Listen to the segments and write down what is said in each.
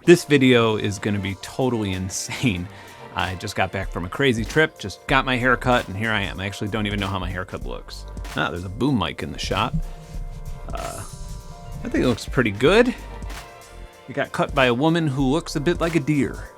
This video is gonna be totally insane. I just got back from a crazy trip, just got my hair cut, and here I am. I actually don't even know how my haircut looks. Ah, there's a boom mic in the shot. I think it looks pretty good. It got cut by a woman who looks a bit like a deer.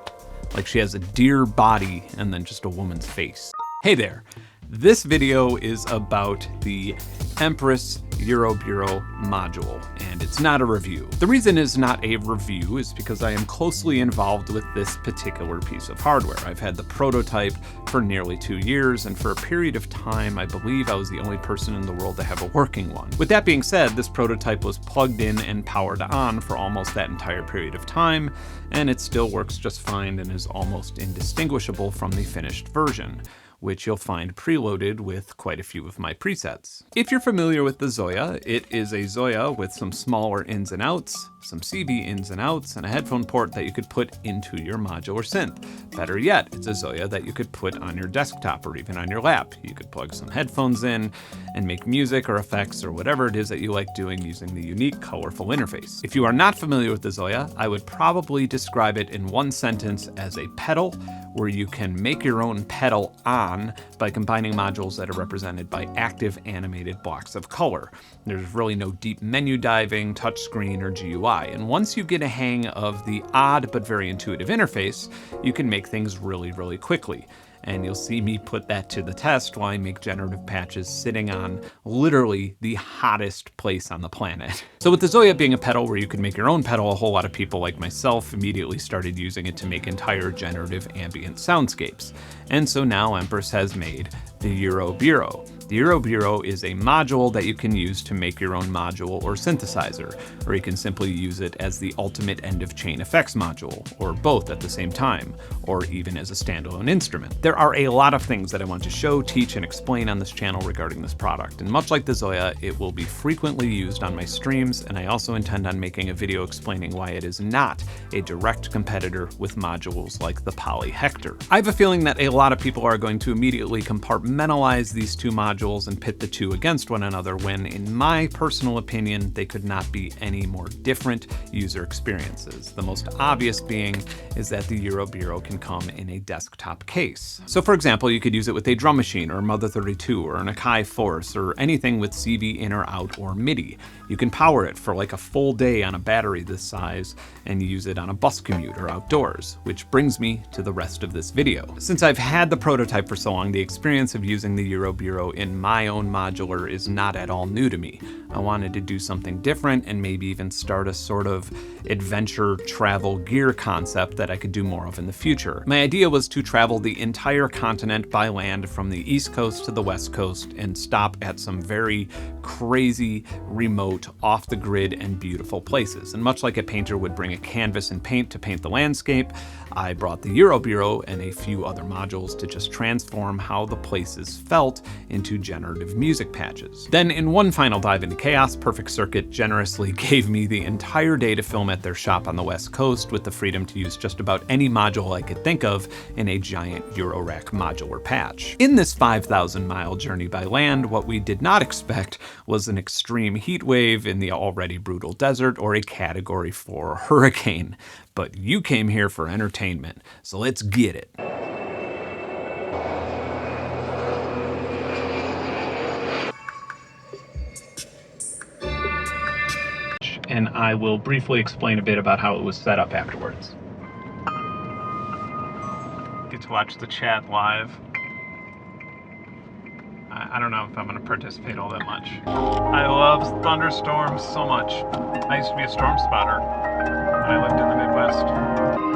Like she has a deer body and then just a woman's face. Hey there. This video is about the Empress Euroburo module, and it's not a review. The reason it's not a review is because I am closely involved with this particular piece of hardware. I've had the prototype for nearly 2 years, and for a period of time, I believe I was the only person in the world to have a working one. With that being said, this prototype was plugged in and powered on for almost that entire period of time, and it still works just fine and is almost indistinguishable from the finished version, which you'll find preloaded with quite a few of my presets. If you're familiar with the ZOIA, it is a ZOIA with some smaller ins and outs, some CV ins and outs, and a headphone port that you could put into your modular synth. Better yet, it's a ZOIA that you could put on your desktop or even on your lap. You could plug some headphones in and make music or effects or whatever it is that you like doing using the unique, colorful interface. If you are not familiar with the ZOIA, I would probably describe it in one sentence as a pedal, where you can make your own pedal on by combining modules that are represented by active animated blocks of color. There's really no deep menu diving, touchscreen, or GUI. And once you get a hang of the odd but very intuitive interface, you can make things really, really quickly. And you'll see me put that to the test while I make generative patches sitting on literally the hottest place on the planet. So with the ZOIA being a pedal where you can make your own pedal, a whole lot of people like myself immediately started using it to make entire generative ambient soundscapes. And so now Empress has made the Euroburo. The Euroburo is a module that you can use to make your own module or synthesizer, or you can simply use it as the ultimate end-of-chain effects module, or both at the same time, or even as a standalone instrument. There are a lot of things that I want to show, teach, and explain on this channel regarding this product, and much like the ZOIA, it will be frequently used on my streams, and I also intend on making a video explaining why it is not a direct competitor with modules like the Poly Hector. I have a feeling that a lot of people are going to immediately compartmentalize these two modules and pit the two against one another when, in my personal opinion, they could not be any more different user experiences. The most obvious being is that the Euroburo can come in a desktop case. So for example, you could use it with a drum machine or a Mother 32 or an Akai Force or anything with CV in or out or MIDI. You can power it for like a full day on a battery this size and use it on a bus commute or outdoors, which brings me to the rest of this video. Since I've had the prototype for so long, the experience of using the Euroburo in my own modular is not at all new to me. I wanted to do something different and maybe even start a sort of adventure travel gear concept that I could do more of in the future. My idea was to travel the entire continent by land from the East Coast to the West Coast and stop at some very crazy, remote, off-the-grid and beautiful places. And much like a painter would bring a canvas and paint to paint the landscape, I brought the Euroburo and a few other modules to just transform how the places felt into generative music patches. Then in one final dive into chaos, Perfect Circuit generously gave me the entire day to film at their shop on the West Coast with the freedom to use just about any module I could think of in a giant Eurorack modular patch. In this 5,000-mile journey by land, what we did not expect was an extreme heat wave in the already brutal desert or a Category 4 hurricane. But you came here for entertainment, so let's get it. And I will briefly explain a bit about how it was set up afterwards. Get to watch the chat live. I don't know if I'm going to participate all that much. I love thunderstorms so much. I used to be a storm spotter when I lived in the Midwest.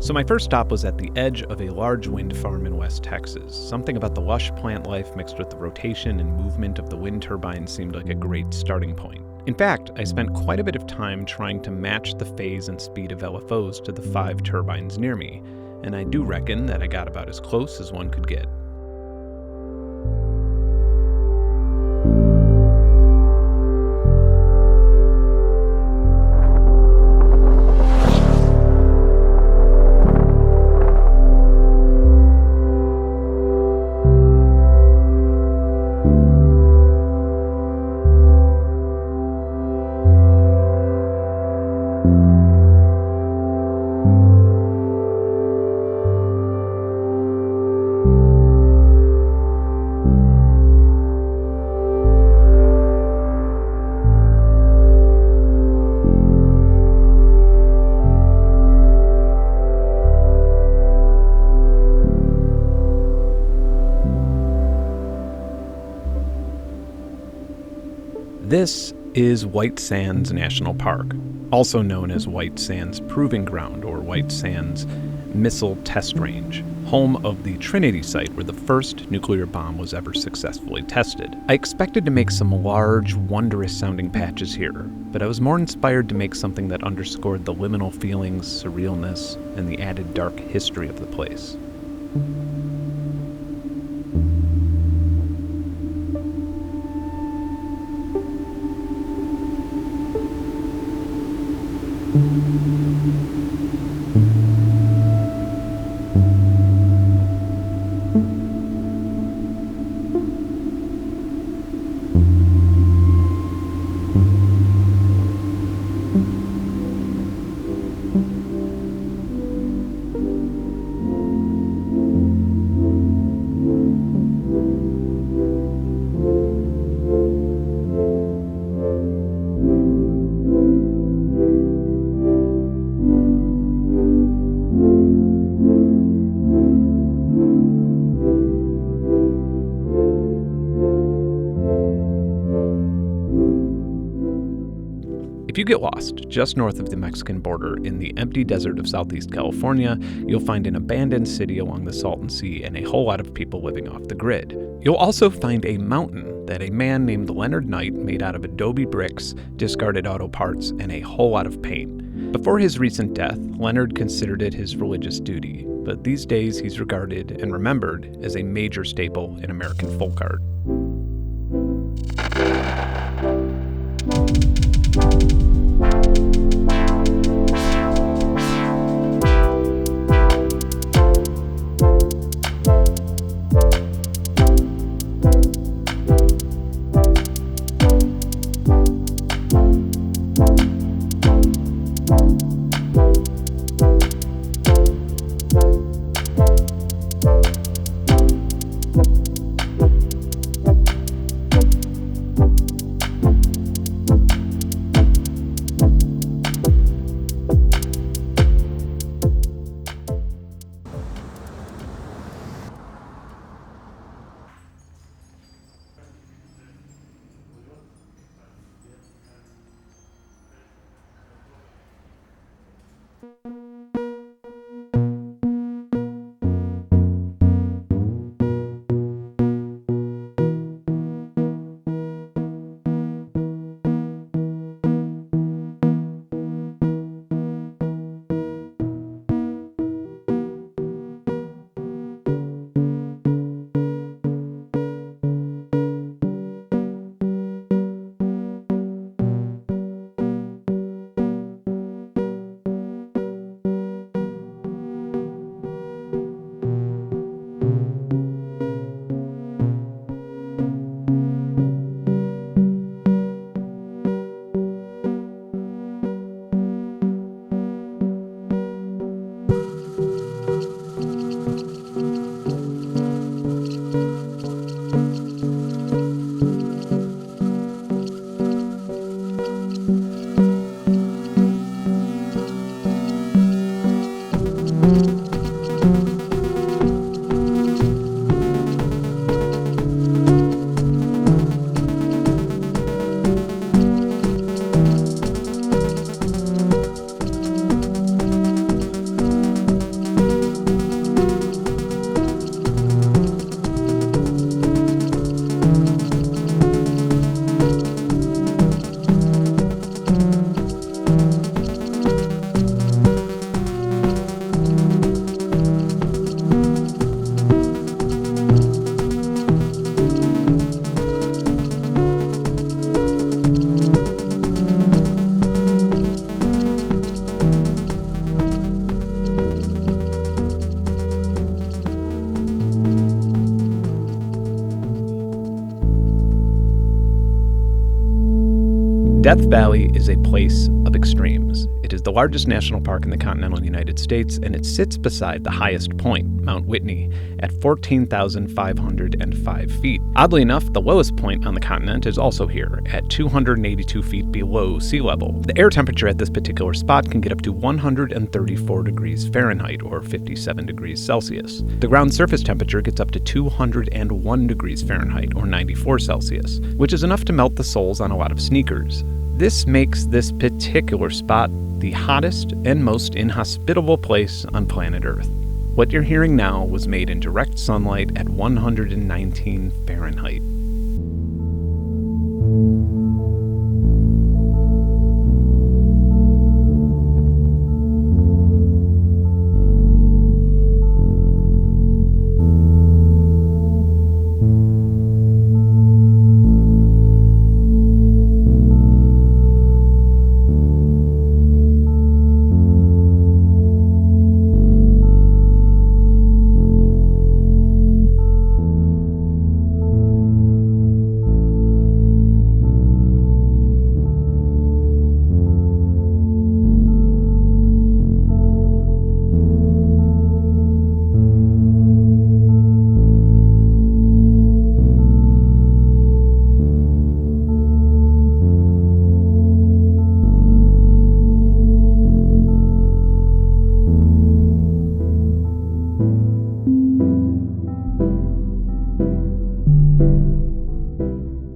So my first stop was at the edge of a large wind farm in West Texas. Something about the lush plant life mixed with the rotation and movement of the wind turbines seemed like a great starting point. In fact, I spent quite a bit of time trying to match the phase and speed of LFOs to the 5 turbines near me, and I do reckon that I got about as close as one could get. This is White Sands National Park, also known as White Sands Proving Ground or White Sands Missile Test Range, home of the Trinity site where the first nuclear bomb was ever successfully tested. I expected to make some large, wondrous-sounding patches here, but I was more inspired to make something that underscored the liminal feelings, surrealness, and the added dark history of the place. If you get lost just north of the Mexican border in the empty desert of Southeast California, you'll find an abandoned city along the Salton Sea and a whole lot of people living off the grid. You'll also find a mountain that a man named Leonard Knight made out of adobe bricks, discarded auto parts, and a whole lot of paint. Before his recent death, Leonard considered it his religious duty, but these days he's regarded and remembered as a major staple in American folk art. Death Valley is a place of extremes. It is the the largest national park in the continental United States, and it sits beside the highest point, Mount Whitney, at 14,505 feet. Oddly enough, the lowest point on the continent is also here, at 282 feet below sea level. The air temperature at this particular spot can get up to 134 degrees Fahrenheit, or 57 degrees Celsius. The ground surface temperature gets up to 201 degrees Fahrenheit, or 94 Celsius, which is enough to melt the soles on a lot of sneakers. This makes this particular spot the hottest and most inhospitable place on planet Earth. What you're hearing now was made in direct sunlight at 119 Fahrenheit.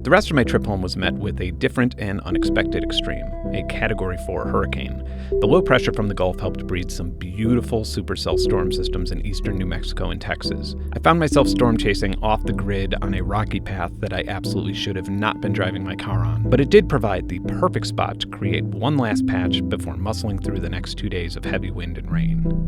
The rest of my trip home was met with a different and unexpected extreme, a Category 4 hurricane. The low pressure from the Gulf helped breed some beautiful supercell storm systems in eastern New Mexico and Texas. I found myself storm chasing off the grid on a rocky path that I absolutely should have not been driving my car on, but it did provide the perfect spot to create one last patch before muscling through the next 2 days of heavy wind and rain.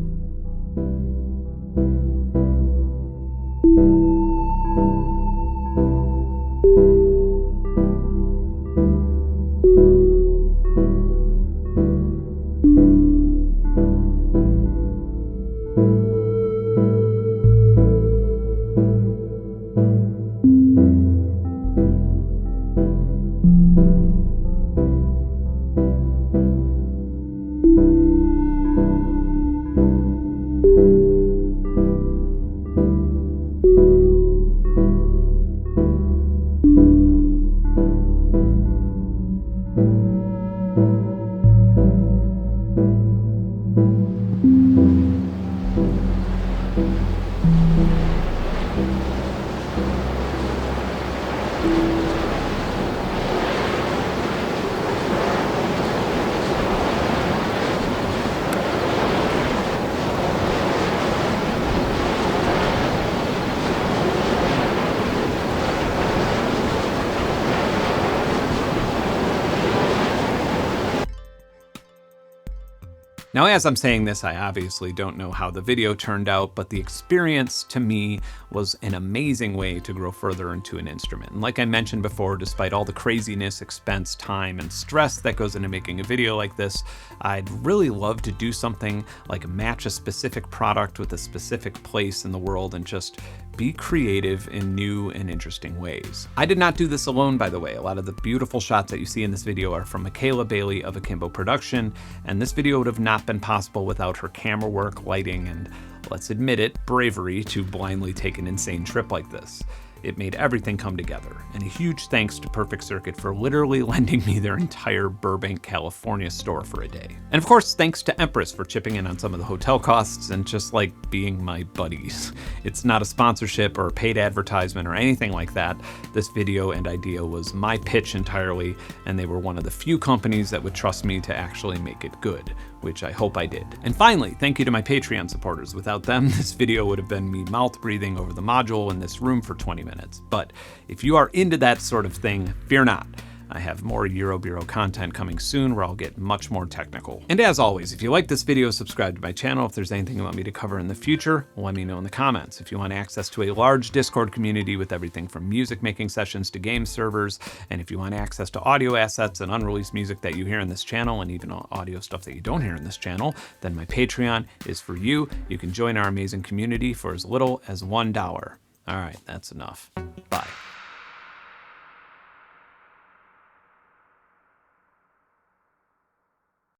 Now, as I'm saying this, I obviously don't know how the video turned out, but the experience to me was an amazing way to grow further into an instrument. And like I mentioned before, despite all the craziness, expense, time, and stress that goes into making a video like this, I'd really love to do something like match a specific product with a specific place in the world and just be creative in new and interesting ways. I did not do this alone, by the way. A lot of the beautiful shots that you see in this video are from Michaela Bailey of Akimbo Production, and this video would have not been possible without her camera work, lighting, and, let's admit it, bravery to blindly take an insane trip like this. It made everything come together, and a huge thanks to Perfect Circuit for literally lending me their entire Burbank, California store for a day. And of course, thanks to Empress for chipping in on some of the hotel costs and just like being my buddies. It's not a sponsorship or a paid advertisement or anything like that. This video and idea was my pitch entirely, and they were one of the few companies that would trust me to actually make it good, which I hope I did. And finally, thank you to my Patreon supporters. Without them, this video would have been me mouth breathing over the module in this room for 20 minutes. But if you are into that sort of thing, fear not. I have more Euroburo content coming soon where I'll get much more technical. And as always, if you like this video, subscribe to my channel. If there's anything you want me to cover in the future, let me know in the comments. If you want access to a large Discord community with everything from music making sessions to game servers, and if you want access to audio assets and unreleased music that you hear in this channel, and even audio stuff that you don't hear in this channel, then my Patreon is for you. You can join our amazing community for as little as $1. All right, that's enough. Bye.